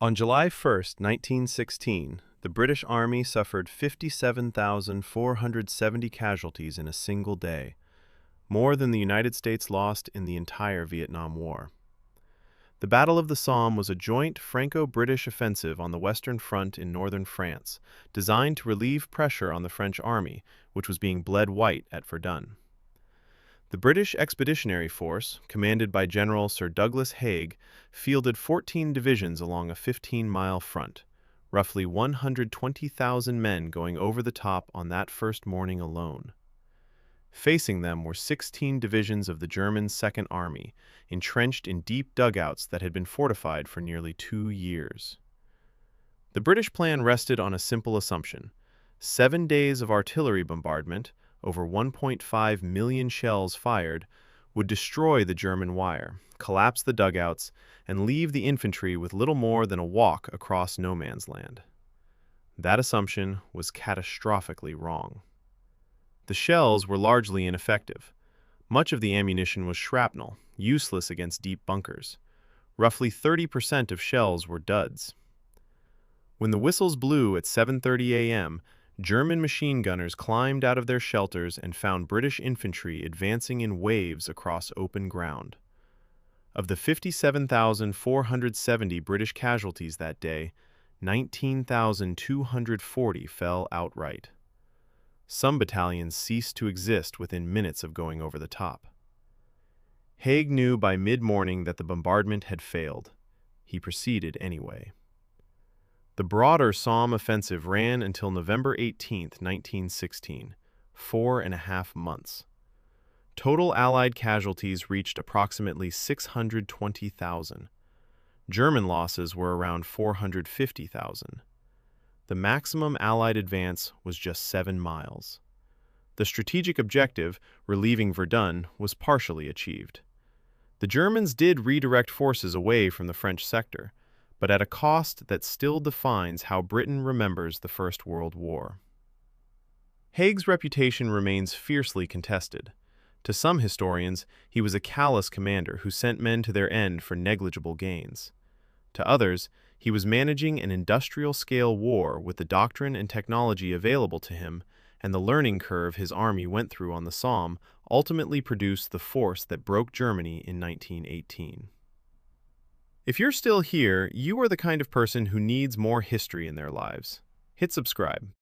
On July 1st, 1916, the British Army suffered 57,470 casualties in a single day, more than the United States lost in the entire Vietnam War. The Battle of the Somme was a joint Franco-British offensive on the Western Front in northern France, designed to relieve pressure on the French army, which was being bled white at Verdun. The British Expeditionary Force, commanded by General Sir Douglas Haig, fielded 14 divisions along a 15-mile front, roughly 120,000 men going over the top on that first morning alone. Facing them were 16 divisions of the German Second Army, entrenched in deep dugouts that had been fortified for nearly 2 years. The British plan rested on a simple assumption: 7 days of artillery bombardment, over 1.5 million shells fired, would destroy the German wire, collapse the dugouts, and leave the infantry with little more than a walk across no man's land. That assumption was catastrophically wrong. The shells were largely ineffective. Much of the ammunition was shrapnel, useless against deep bunkers. Roughly 30% of shells were duds. When the whistles blew at 7:30 a.m., German machine gunners climbed out of their shelters and found British infantry advancing in waves across open ground. Of the 57,470 British casualties that day, 19,240 fell outright. Some battalions ceased to exist within minutes of going over the top. Haig knew by mid-morning that the bombardment had failed. He proceeded anyway. The broader Somme offensive ran until November 18, 1916, 4.5 months. Total Allied casualties reached approximately 620,000. German losses were around 450,000. The maximum Allied advance was just 7 miles. The strategic objective, relieving Verdun, was partially achieved. The Germans did redirect forces away from the French sector, but at a cost that still defines how Britain remembers the First World War. Haig's reputation remains fiercely contested. To some historians, he was a callous commander who sent men to their end for negligible gains. To others, he was managing an industrial-scale war with the doctrine and technology available to him, and the learning curve his army went through on the Somme ultimately produced the force that broke Germany in 1918. If you're still here, you are the kind of person who needs more history in their lives. Hit subscribe.